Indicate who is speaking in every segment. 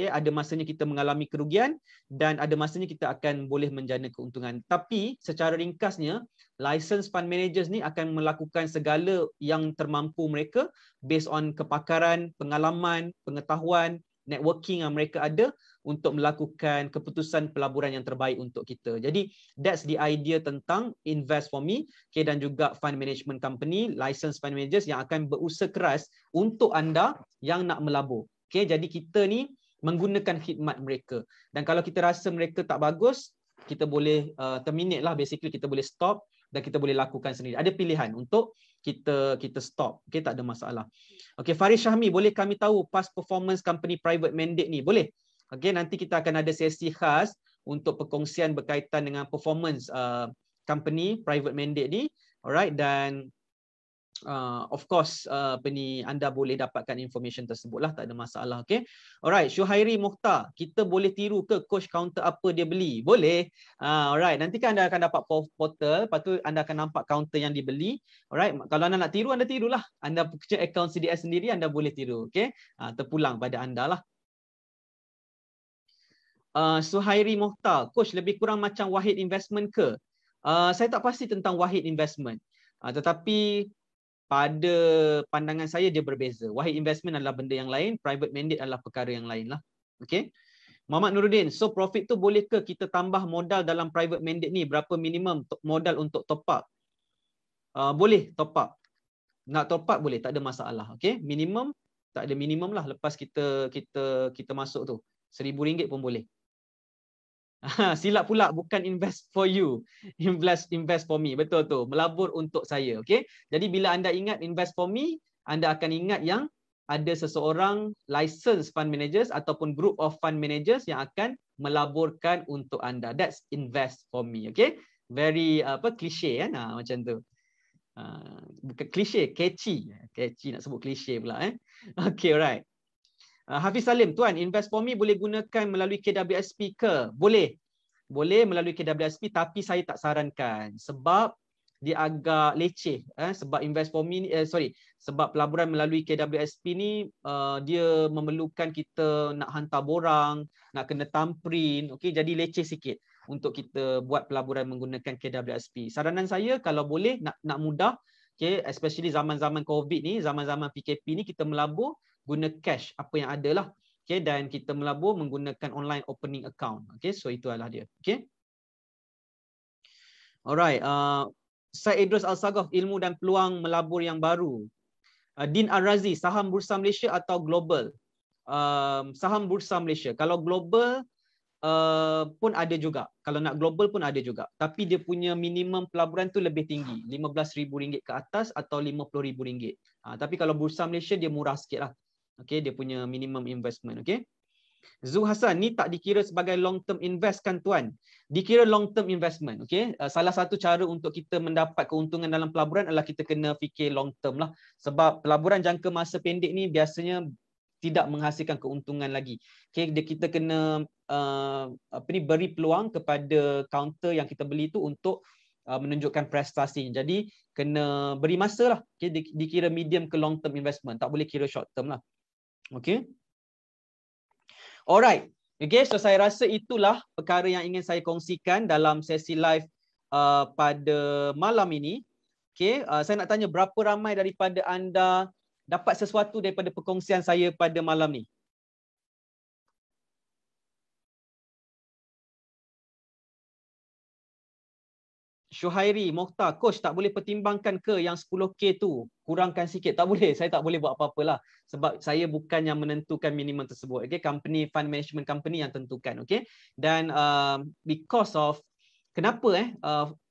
Speaker 1: Okay, ada masanya kita mengalami kerugian dan ada masanya kita akan boleh menjana keuntungan. Tapi secara ringkasnya, licensed fund managers ni akan melakukan segala yang termampu mereka based on kepakaran, pengalaman, pengetahuan, networking yang mereka ada untuk melakukan keputusan pelaburan yang terbaik untuk kita. Jadi that's the idea tentang Invest for Me, okay, dan juga fund management company, licensed fund managers yang akan berusaha keras untuk anda yang nak melabur. Okay, jadi kita ni menggunakan khidmat mereka. Dan kalau kita rasa mereka tak bagus, kita boleh terminate lah, basically kita boleh stop dan kita boleh lakukan sendiri. Ada pilihan untuk kita stop. Okay, tak ada masalah. Okay, Faris Syahmi, boleh kami tahu past performance company private mandate ni? Boleh. Okay, nanti kita akan ada sesi khas untuk perkongsian berkaitan dengan performance company private mandate ni. Alright, dan of course anda boleh dapatkan information tersebut lah, tak ada masalah. Okay, alright. Syuhairi Mukhtar, kita boleh tiru ke coach counter apa dia beli? Boleh. Alright, nanti kan anda akan dapat portal, lepas tu anda akan nampak counter yang dibeli. Alright, kalau anda nak tiru, anda tirulah. Anda punya account CDS sendiri, anda boleh tiru. Okay, terpulang pada anda lah. Suhairi Mukhtar, coach lebih kurang macam Wahid Investment ke? Saya tak pasti tentang Wahid Investment, tetapi pada pandangan saya dia berbeza. Wahid Investment adalah benda yang lain, private mandate adalah perkara yang lain lah. Okay. Muhammad Nuruddin, so profit tu boleh ke kita tambah modal dalam private mandate ni? Berapa minimum modal untuk top up? Boleh top up. Nak top up boleh, tak ada masalah. Okay. Minimum, tak ada minimum lah. Lepas kita masuk tu, RM1,000 pun boleh. Silap pula, bukan invest for you, invest for me. Betul tu, melabur untuk saya. Okay, jadi bila anda ingat invest for me, anda akan ingat yang ada seseorang licensed fund managers ataupun group of fund managers yang akan melaburkan untuk anda. That's invest for me. Okay, very klise kan, macam tu. Bukan klise, catchy nak sebut klise pula. Okay, alright. Hafiz Salim, tuan, invest for me boleh gunakan melalui KWSP ke? Boleh. Boleh melalui KWSP, tapi saya tak sarankan sebab dia agak leceh. Sebab invest for me ni, sebab pelaburan melalui KWSP ni dia memerlukan kita nak hantar borang, nak kena thumbprint. Okay, jadi leceh sikit untuk kita buat pelaburan menggunakan KWSP. Saranan saya kalau boleh nak mudah, okay, especially zaman-zaman COVID ni, zaman-zaman PKP ni, kita melabur guna cash apa yang ada lah. Okay, dan kita melabur menggunakan online opening account. Okay, so itu adalah dia. Okay. Alright. Syed Idrus Al-Sagaf, ilmu dan peluang melabur yang baru. Din Ar-Razi, saham Bursa Malaysia atau global? Saham Bursa Malaysia. Kalau global pun ada juga. Kalau nak global pun ada juga. Tapi dia punya minimum pelaburan tu lebih tinggi. RM15,000 ke atas atau RM50,000. Tapi kalau Bursa Malaysia dia murah sikit lah. Okay, dia punya minimum investment. Okay. Zul Hasan, ni tak dikira sebagai long term invest kan tuan? Dikira long term investment. Okay. Salah satu cara untuk kita mendapat keuntungan dalam pelaburan adalah kita kena fikir long term lah. Sebab pelaburan jangka masa pendek ni biasanya tidak menghasilkan keuntungan lagi. Okay, kita kena beri peluang kepada counter yang kita beli tu untuk menunjukkan prestasi. Jadi kena beri masa lah. Okay, dikira medium ke long term investment. Tak boleh kira short term lah. Okay. Alright. Okay, so saya rasa itulah perkara yang ingin saya kongsikan dalam sesi live pada malam ini. Okay, saya nak tanya berapa ramai daripada anda dapat sesuatu daripada perkongsian saya pada malam ni? Syuhairi Mokhtar, coach tak boleh pertimbangkan ke yang 10K tu? Kurangkan sikit. Tak boleh. Saya tak boleh buat apa-apalah. Sebab saya bukan yang menentukan minimum tersebut. Okay? Company, fund management company yang tentukan. Okay? Dan because of, kenapa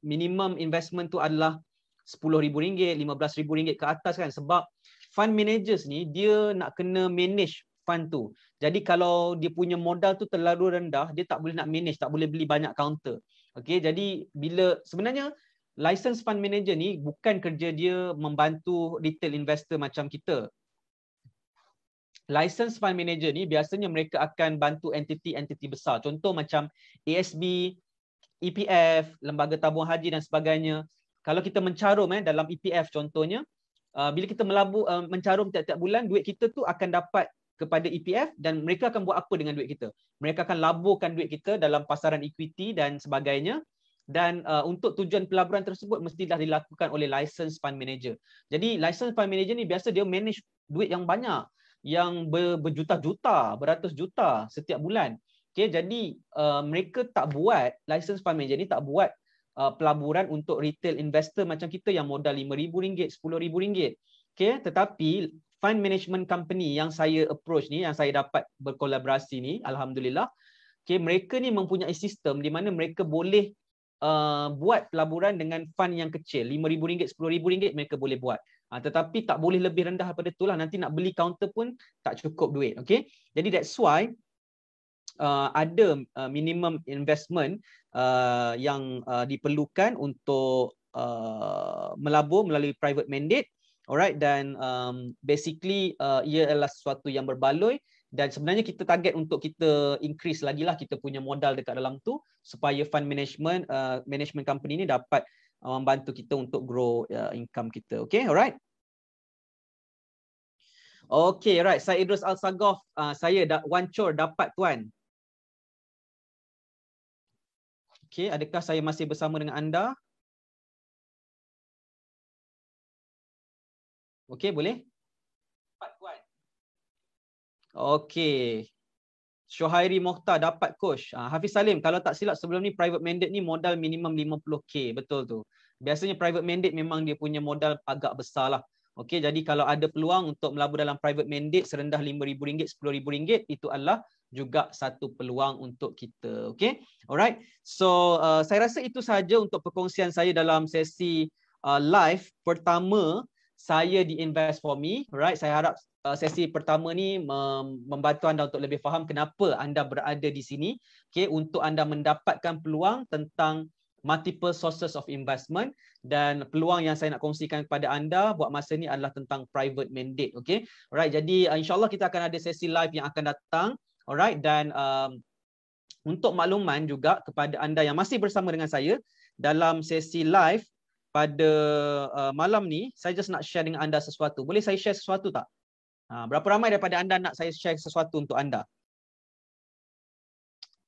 Speaker 1: minimum investment tu adalah RM10,000, RM15,000 ke atas kan? Sebab fund managers ni, dia nak kena manage fund tu. Jadi kalau dia punya modal tu terlalu rendah, dia tak boleh nak manage, tak boleh beli banyak counter. Okay, jadi bila sebenarnya license fund manager ni bukan kerja dia membantu retail investor macam kita. License fund manager ni biasanya mereka akan bantu entiti-entiti besar. Contoh macam ASB, EPF, Lembaga Tabung Haji dan sebagainya. Kalau kita mencarum dalam EPF contohnya, bila kita melabur mencarum tiap-tiap bulan, duit kita tu akan dapat kepada EPF dan mereka akan buat apa dengan duit kita? Mereka akan laburkan duit kita dalam pasaran equity dan sebagainya. Dan untuk tujuan pelaburan tersebut mestilah dilakukan oleh licensed fund manager. Jadi licensed fund manager ni biasa dia manage duit yang banyak, yang berjuta-juta, beratus juta setiap bulan. Okay, jadi mereka tak buat, licensed fund manager ni tak buat pelaburan untuk retail investor macam kita yang modal RM5,000, RM10,000. Okay, tetapi fund management company yang saya approach ni, yang saya dapat berkolaborasi ni, alhamdulillah, okay, mereka ni mempunyai sistem di mana mereka boleh buat pelaburan dengan fund yang kecil, RM5,000, RM10,000 mereka boleh buat. Tetapi tak boleh lebih rendah daripada itulah, nanti nak beli counter pun tak cukup duit. Okay? Jadi that's why ada minimum investment yang diperlukan untuk melabur melalui private mandate. Alright, dan basically ia adalah sesuatu yang berbaloi. Dan sebenarnya kita target untuk kita increase lagi lah kita punya modal dekat dalam tu supaya fund management company ni dapat membantu kita untuk grow income kita. Okay, alright. Okay, right. Saya Idrus Al-Sagof. Saya wancur dapat tuan. Okay, adakah saya masih bersama dengan anda? Okay, boleh? Dapat tuan. Okay. Syuhairi Mokhtar dapat coach. Hafiz Salim, kalau tak silap sebelum ni private mandate ni modal minimum 50k. Betul tu. Biasanya private mandate memang dia punya modal agak besar lah. Okay, jadi kalau ada peluang untuk melabur dalam private mandate serendah RM5,000, RM10,000, itu adalah juga satu peluang untuk kita. Okay, alright. So saya rasa itu sahaja untuk perkongsian saya dalam sesi live pertama saya di Invest For Me. Alright, saya harap sesi pertama ni membantu anda untuk lebih faham kenapa anda berada di sini, okay, untuk anda mendapatkan peluang tentang multiple sources of investment, dan peluang yang saya nak kongsikan kepada anda buat masa ni adalah tentang private mandate. Okay, alright, jadi insyaAllah kita akan ada sesi live yang akan datang. Alright, dan untuk makluman juga kepada anda yang masih bersama dengan saya dalam sesi live pada malam ni, saya just nak share dengan anda sesuatu. Boleh saya share sesuatu tak? Berapa ramai daripada anda nak saya share sesuatu untuk anda?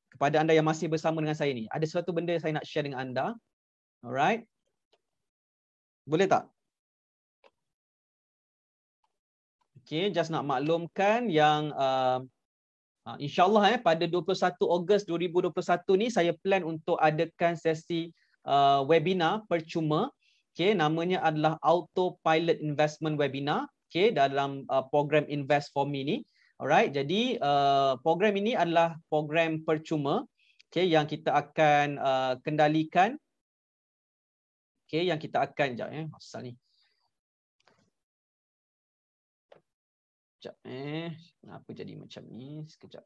Speaker 1: Kepada anda yang masih bersama dengan saya ni, ada sesuatu benda yang saya nak share dengan anda. Alright. Boleh tak? Okay, just nak maklumkan yang InsyaAllah pada 21 Ogos 2021 ni saya plan untuk adakan sesi webinar percuma. Okay, namanya adalah Autopilot Investment Webinar. Okay, dalam program Invest For Me ni. Alright, jadi program ini adalah program percuma, okay, yang kita akan kendalikan. Okay, yang kita akan, sekejap asal ni. Sekejap kenapa jadi macam ni? Sekejap.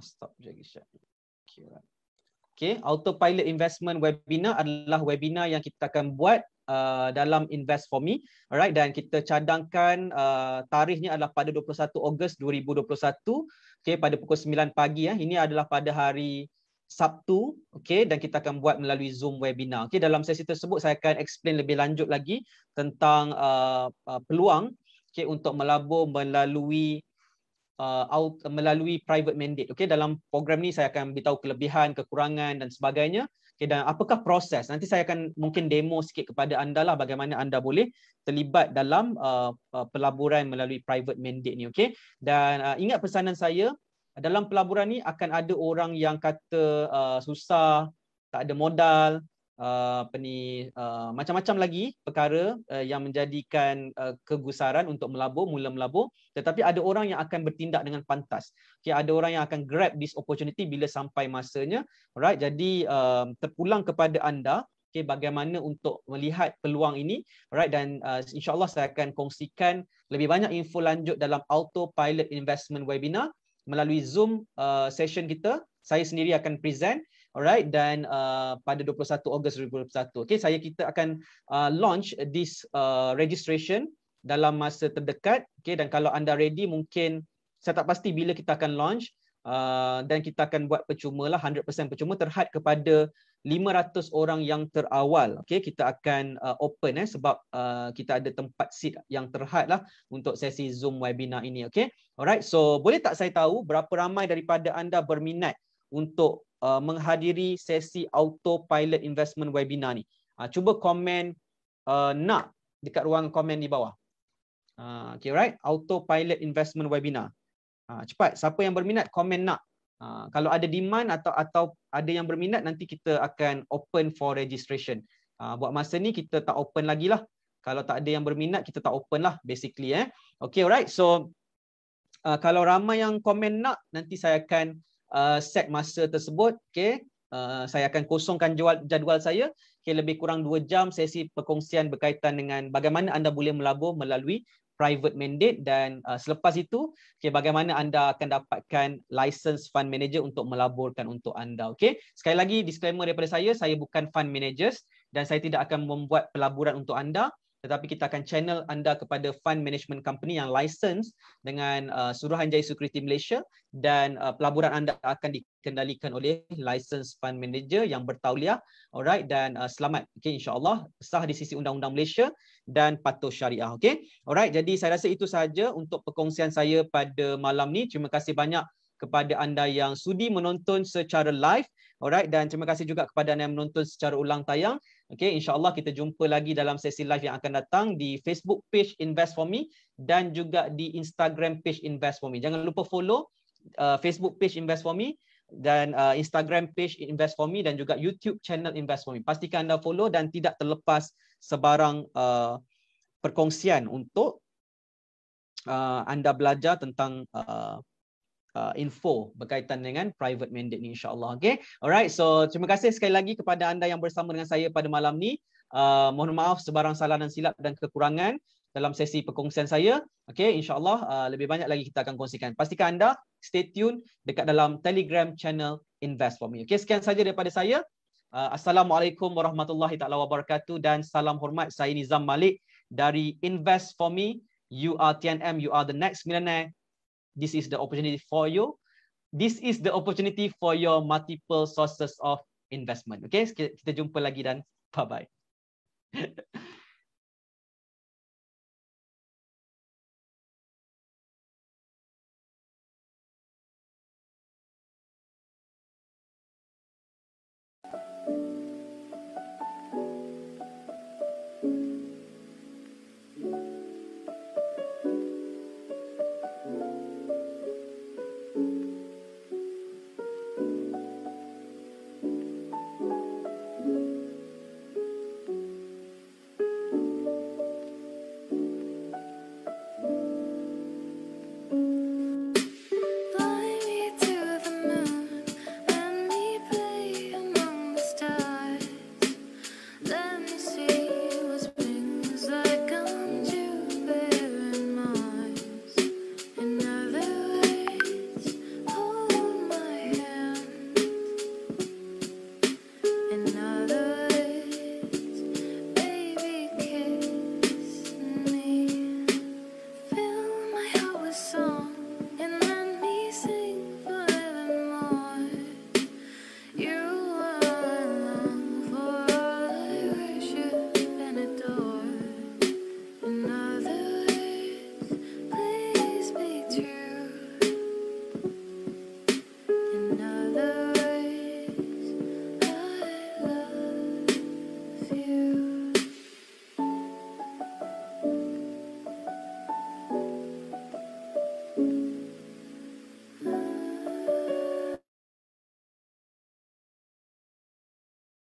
Speaker 1: Stop je sekejap. Okay, right. Okay, Autopilot Investment Webinar adalah webinar yang kita akan buat dalam Invest For Me. Alright, dan kita cadangkan tarikhnya adalah pada 21 Ogos 2021, okay, pada pukul 9 pagi. Ini adalah pada hari Sabtu, okay, dan kita akan buat melalui Zoom webinar. Okay, dalam sesi tersebut saya akan explain lebih lanjut lagi tentang peluang, okay, untuk melabur melalui private mandate. Okay, dalam program ni saya akan beritahu kelebihan, kekurangan dan sebagainya. Okay, dan apakah proses? Nanti saya akan mungkin demo sikit kepada anda lah bagaimana anda boleh terlibat dalam pelaburan melalui private mandate ni. Okay, dan ingat pesanan saya, dalam pelaburan ni akan ada orang yang kata susah, tak ada modal, macam-macam lagi perkara yang menjadikan kegusaran untuk mula melabur. Tetapi ada orang yang akan bertindak dengan pantas. Okay, ada orang yang akan grab this opportunity bila sampai masanya. Alright, jadi terpulang kepada anda, okay, bagaimana untuk melihat peluang ini. Alright, dan insyaAllah saya akan kongsikan lebih banyak info lanjut dalam Autopilot Investment Webinar melalui Zoom session kita. Saya sendiri akan present. Alright, dan pada 21 Ogos 2021. Okay, kita akan launch this registration dalam masa terdekat. Okay, dan kalau anda ready, mungkin saya tak pasti bila kita akan launch. dan kita akan buat percuma lah, 100% percuma terhad kepada 500 orang yang terawal. Okey, kita akan open sebab kita ada tempat seat yang terhad lah untuk sesi Zoom webinar ini. Okey, alright. So boleh tak saya tahu berapa ramai daripada anda berminat untuk menghadiri sesi autopilot investment webinar ni? Cuba komen nak dekat ruang komen di bawah. Okay, right. Autopilot investment webinar. Cepat. Siapa yang berminat komen nak. Kalau ada demand atau ada yang berminat, nanti kita akan open for registration. Buat masa ni kita tak open lagi lah. Kalau tak ada yang berminat, kita tak open lah basically. Okay, alright. So kalau ramai yang komen nak, nanti saya akan set masa tersebut. Okay. Saya akan kosongkan jadual saya. Okay, lebih kurang 2 jam sesi perkongsian berkaitan dengan bagaimana anda boleh melabur melalui private mandate, dan selepas itu bagaimana anda akan dapatkan license fund manager untuk melaburkan untuk anda. Sekali lagi disclaimer daripada saya bukan fund managers dan saya tidak akan membuat pelaburan untuk anda, tetapi kita akan channel anda kepada fund management company yang license dengan Suruhanjaya Security Malaysia, dan pelaburan anda akan dikendalikan oleh license fund manager yang bertauliah. Alright, dan selamat. InsyaAllah sah di sisi undang-undang Malaysia dan patuh syariah. Alright, jadi saya rasa itu sahaja untuk perkongsian saya pada malam ni. Terima kasih banyak kepada anda yang sudi menonton secara live. Alright, dan terima kasih juga kepada anda yang menonton secara ulang tayang. InsyaAllah kita jumpa lagi dalam sesi live yang akan datang di Facebook page Invest For Me dan juga di Instagram page Invest For Me. Jangan lupa follow Facebook page Invest For Me dan Instagram page Invest For Me dan juga YouTube channel Invest For Me. Pastikan anda follow dan tidak terlepas sebarang perkongsian untuk anda belajar tentang info berkaitan dengan private mandate ni, insyaAllah. Alright, so terima kasih sekali lagi kepada anda yang bersama dengan saya pada malam ni. Mohon maaf sebarang salah dan silap dan kekurangan dalam sesi perkongsian saya. InsyaAllah lebih banyak lagi kita akan kongsikan. Pastikan anda stay tune dekat dalam Telegram channel Invest For Me. Sekian saja daripada saya. Assalamualaikum warahmatullahi taala wabarakatuh dan salam hormat. Saya Nizam Malik dari Invest For Me. You are TNM, you are the next millionaire. This is the opportunity for you. This is the opportunity for your multiple sources of investment. Kita jumpa lagi dan bye-bye.